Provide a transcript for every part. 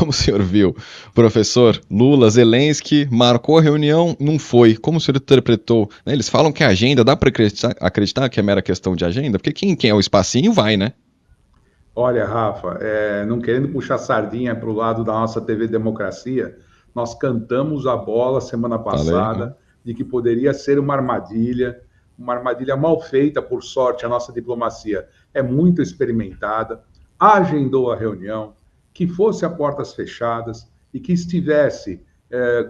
como o senhor viu? Professor, Lula, Zelensky, marcou a reunião, não foi. Como o senhor interpretou? Né, eles falam que a agenda, dá para acreditar que é mera questão de agenda? Porque quem é o espacinho vai, né? Olha, Rafa, não querendo puxar sardinha para o lado da nossa TV Democracia, nós cantamos a bola semana Falei. Ó. passada de que poderia ser uma armadilha mal feita, por sorte, a nossa diplomacia é muito experimentada, agendou a reunião, que fosse a portas fechadas e que estivesse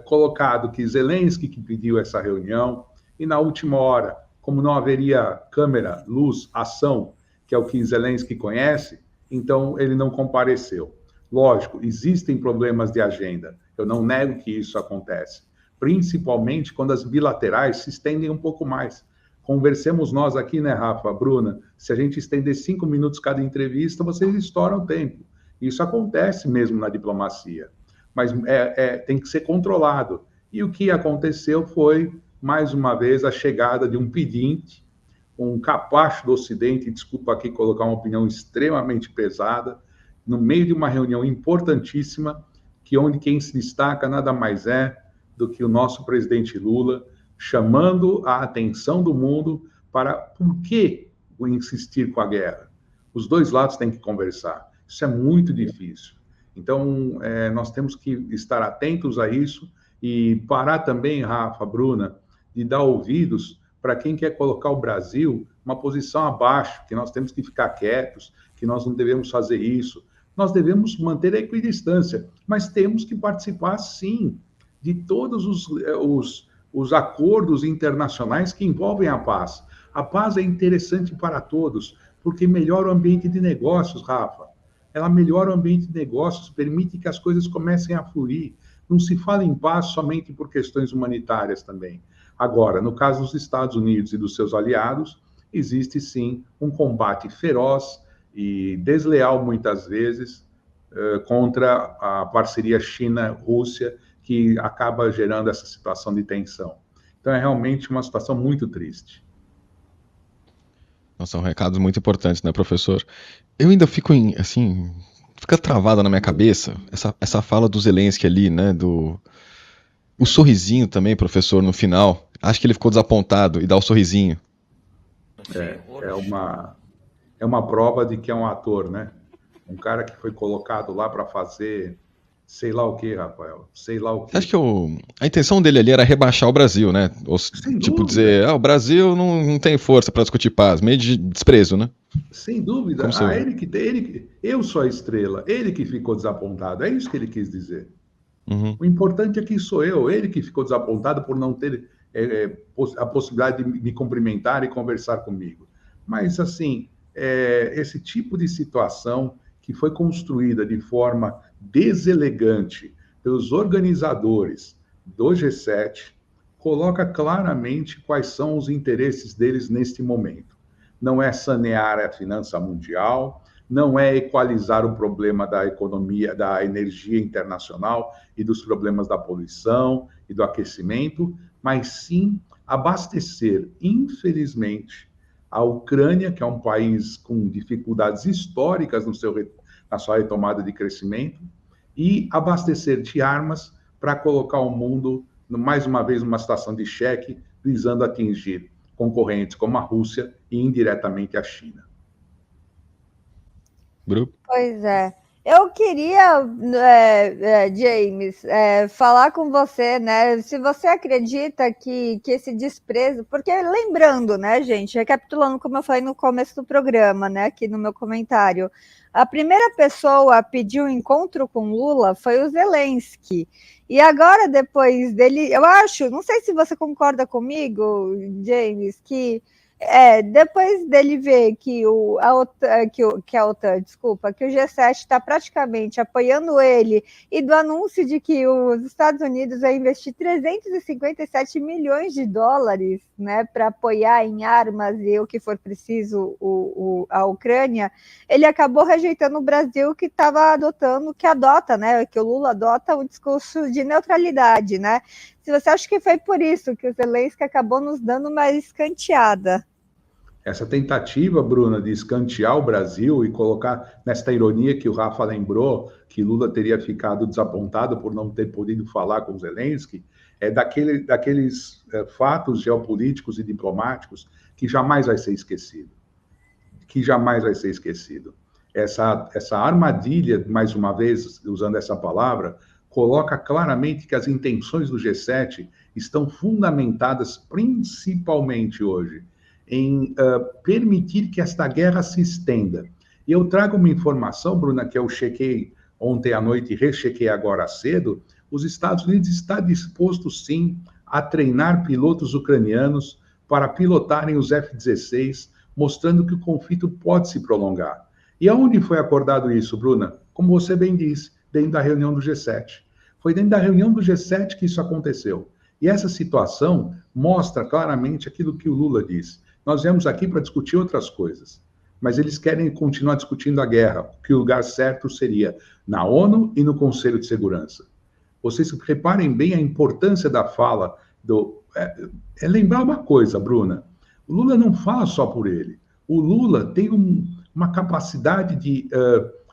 colocado que Zelensky que pediu essa reunião, e na última hora, como não haveria câmera, luz, ação, que é o que Zelensky conhece, então ele não compareceu. Lógico, existem problemas de agenda, eu não nego que isso acontece, principalmente quando as bilaterais se estendem um pouco mais. Conversemos nós aqui, né, Rafa, Bruna? Se a gente estender 5 minutos cada entrevista, vocês estouram o tempo. Isso acontece mesmo na diplomacia, mas tem que ser controlado. E o que aconteceu foi, mais uma vez, a chegada de um pedinte, um capacho do Ocidente, desculpa aqui colocar uma opinião extremamente pesada, no meio de uma reunião importantíssima, que onde quem se destaca nada mais é do que o nosso presidente Lula, chamando a atenção do mundo para por que insistir com a guerra. Os dois lados têm que conversar. Isso é muito difícil. Então, nós temos que estar atentos a isso e parar também, Rafa, Bruna, de dar ouvidos para quem quer colocar o Brasil uma posição abaixo, que nós temos que ficar quietos, que nós não devemos fazer isso. Nós devemos manter a equidistância, mas temos que participar, sim, de todos os acordos internacionais que envolvem a paz. A paz é interessante para todos, porque melhora o ambiente de negócios, Rafa. Ela melhora o ambiente de negócios, permite que as coisas comecem a fluir. Não se fala em paz somente por questões humanitárias também. Agora, no caso dos Estados Unidos e dos seus aliados, existe sim um combate feroz e desleal, muitas vezes, contra a parceria China-Rússia, que acaba gerando essa situação de tensão. Então, é realmente uma situação muito triste. São recados muito importantes, né, professor? Eu ainda fico assim, fica travada na minha cabeça essa fala do Zelensky ali, né, o sorrisinho também, professor, no final. Acho que ele ficou desapontado e dá o sorrisinho. É uma prova de que é um ator, né? Um cara que foi colocado lá para fazer sei lá o que, Rafael, sei lá o Acho que. que a intenção dele ali era rebaixar o Brasil, né? Ou, Sem tipo, dúvida, dizer, o Brasil não tem força para discutir paz, meio de desprezo, né? sem dúvida. Como você vê. Eu sou a estrela, ele que ficou desapontado, é isso que ele quis dizer. Uhum. O importante aqui sou eu, ele que ficou desapontado por não ter a possibilidade de me cumprimentar e conversar comigo. Mas, assim, esse tipo de situação que foi construída de forma deselegante pelos organizadores do G7 coloca claramente quais são os interesses deles neste momento. Não é sanear a finança mundial, não é equalizar o problema da economia, da energia internacional e dos problemas da poluição e do aquecimento, mas sim abastecer, infelizmente, a Ucrânia, que é um país com dificuldades históricas na sua retomada de crescimento, e abastecer de armas para colocar o mundo, mais uma vez, numa situação de cheque, visando atingir concorrentes como a Rússia e indiretamente a China. Grupo. Pois é. Eu queria, James, falar com você, né? Se você acredita que esse desprezo, porque lembrando, né, gente, recapitulando como eu falei no começo do programa, né, aqui no meu comentário, a primeira pessoa a pedir um encontro com Lula foi o Zelensky. E agora, depois dele, eu acho, não sei se você concorda comigo, James, que depois dele ver que que o G7 está praticamente apoiando ele e do anúncio de que os Estados Unidos vai investir 357 milhões de dólares, né, para apoiar em armas e o que for preciso a Ucrânia, ele acabou rejeitando o Brasil que estava adotando, né, que o Lula adota um discurso de neutralidade, né? Se você acha que foi por isso que o Zelensky acabou nos dando uma escanteada. Essa tentativa, Bruna, de escantear o Brasil e colocar nesta ironia que o Rafa lembrou, que Lula teria ficado desapontado por não ter podido falar com Zelensky, é daqueles fatos geopolíticos e diplomáticos que jamais vai ser esquecido. Que jamais vai ser esquecido. Essa armadilha, mais uma vez, usando essa palavra, coloca claramente que as intenções do G7 estão fundamentadas principalmente hoje em permitir que esta guerra se estenda. E eu trago uma informação, Bruna, que eu chequei ontem à noite e rechequei agora cedo. Os Estados Unidos está disposto, sim, a treinar pilotos ucranianos para pilotarem os F-16, mostrando que o conflito pode se prolongar. E aonde foi acordado isso, Bruna? Como você bem disse, dentro da reunião do G7. Foi dentro da reunião do G7 que isso aconteceu. E essa situação mostra claramente aquilo que o Lula disse. Nós viemos aqui para discutir outras coisas, mas eles querem continuar discutindo a guerra, que o lugar certo seria na ONU e no Conselho de Segurança. Vocês reparem bem a importância da fala é lembrar uma coisa, Bruna. O Lula não fala só por ele. O Lula tem uma capacidade de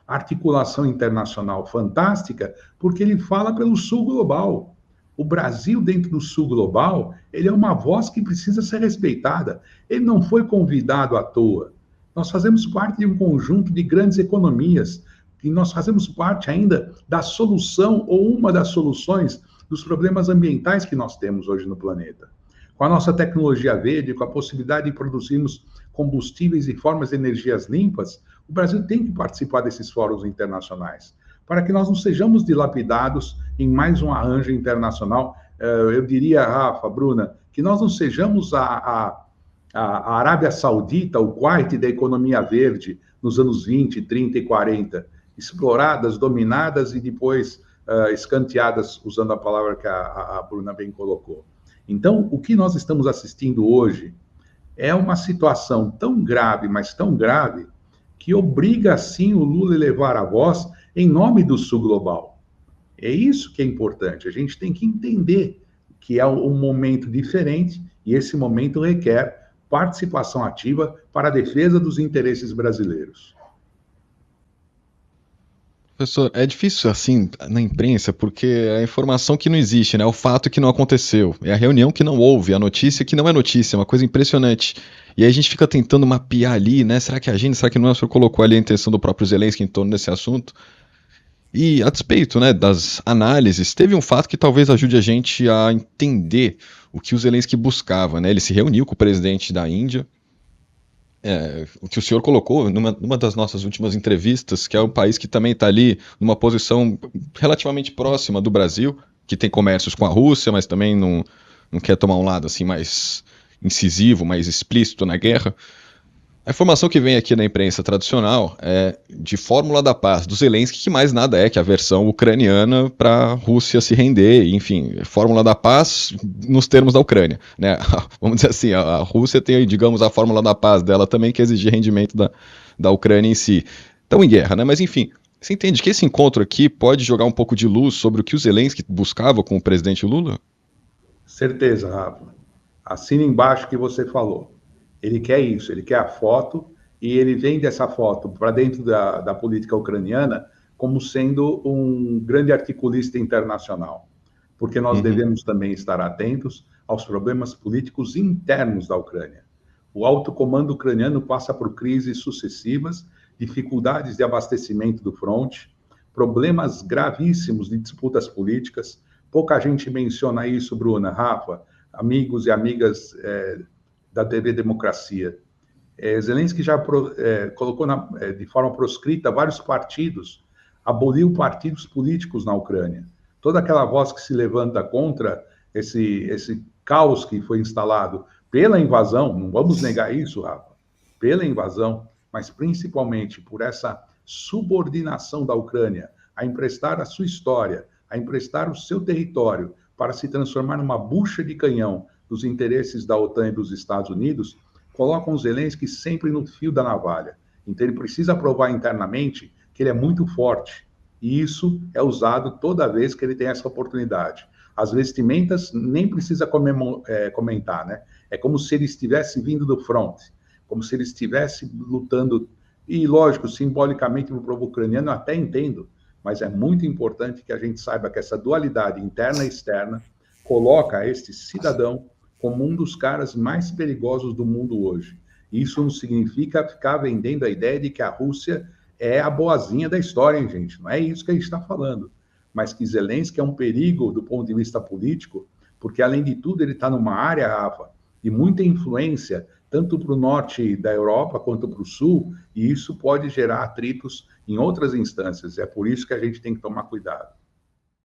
articulação internacional fantástica, porque ele fala pelo Sul global. O Brasil, dentro do Sul global, ele é uma voz que precisa ser respeitada. Ele não foi convidado à toa. Nós fazemos parte de um conjunto de grandes economias, e nós fazemos parte ainda da solução, ou uma das soluções, dos problemas ambientais que nós temos hoje no planeta. Com a nossa tecnologia verde, com a possibilidade de produzirmos combustíveis e formas de energias limpas, o Brasil tem que participar desses fóruns internacionais, para que nós não sejamos dilapidados em mais um arranjo internacional. Eu diria, Rafa, Bruna, que nós não sejamos a Arábia Saudita, o Kuwait da economia verde, nos anos 20, 30 e 40, exploradas, dominadas e depois escanteadas, usando a palavra que a Bruna bem colocou. Então, o que nós estamos assistindo hoje é uma situação tão grave, mas tão grave, que obriga, sim, o Lula a elevar a voz em nome do Sul global. É isso que é importante. A gente tem que entender que é um momento diferente e esse momento requer participação ativa para a defesa dos interesses brasileiros. Professor, é difícil assim na imprensa, porque é a informação que não existe, né? O fato que não aconteceu, é a reunião que não houve, a notícia que não é notícia, é uma coisa impressionante. E aí a gente fica tentando mapear ali, né? Será que é a gente, será que não é? O senhor colocou ali a intenção do próprio Zelensky em torno desse assunto. E a despeito, né, das análises, teve um fato que talvez ajude a gente a entender o que o Zelensky buscava, né? Ele se reuniu com o presidente da Índia, o que o senhor colocou numa das nossas últimas entrevistas, que é um país que também está ali numa posição relativamente próxima do Brasil, que tem comércios com a Rússia, mas também não quer tomar um lado assim mais incisivo, mais explícito na guerra. A informação que vem aqui na imprensa tradicional é de Fórmula da Paz do Zelensky, que mais nada é que a versão ucraniana para a Rússia se render, enfim, Fórmula da Paz nos termos da Ucrânia, né? Vamos dizer assim, a Rússia tem, digamos, a Fórmula da Paz dela também, que exige rendimento da Ucrânia em si. Estão em guerra, né? Mas enfim, você entende que esse encontro aqui pode jogar um pouco de luz sobre o que o Zelensky buscava com o presidente Lula? Certeza, Rafa. Assina embaixo o que você falou. Ele quer isso, ele quer a foto, e ele vende essa foto para dentro da política ucraniana como sendo um grande articulista internacional, porque nós devemos também estar atentos aos problemas políticos internos da Ucrânia. O alto comando ucraniano passa por crises sucessivas, dificuldades de abastecimento do fronte, problemas gravíssimos de disputas políticas. Pouca gente menciona isso, Bruna, Rafa, amigos e amigas da TV Democracia. Zelensky já colocou de forma proscrita vários partidos, aboliu partidos políticos na Ucrânia. Toda aquela voz que se levanta contra esse caos que foi instalado pela invasão, não vamos negar isso, Rafa, pela invasão, mas principalmente por essa subordinação da Ucrânia a emprestar a sua história, a emprestar o seu território para se transformar numa bucha de canhão dos interesses da OTAN e dos Estados Unidos, colocam o Zelensky sempre no fio da navalha. Então ele precisa provar internamente que ele é muito forte. E isso é usado toda vez que ele tem essa oportunidade. As vestimentas nem precisa comentar, né? É como se ele estivesse vindo do front. como se ele estivesse lutando, e lógico, simbolicamente para o povo ucraniano, eu até entendo, mas é muito importante que a gente saiba que essa dualidade interna e externa coloca este cidadão como um dos caras mais perigosos do mundo hoje. Isso não significa ficar vendendo a ideia de que a Rússia é a boazinha da história, hein, gente? Não é isso que a gente está falando. Mas que Zelensky é um perigo do ponto de vista político, porque, além de tudo, ele está numa área, Rafa, de muita influência, tanto para o norte da Europa quanto para o sul, e isso pode gerar atritos em outras instâncias. É por isso que a gente tem que tomar cuidado.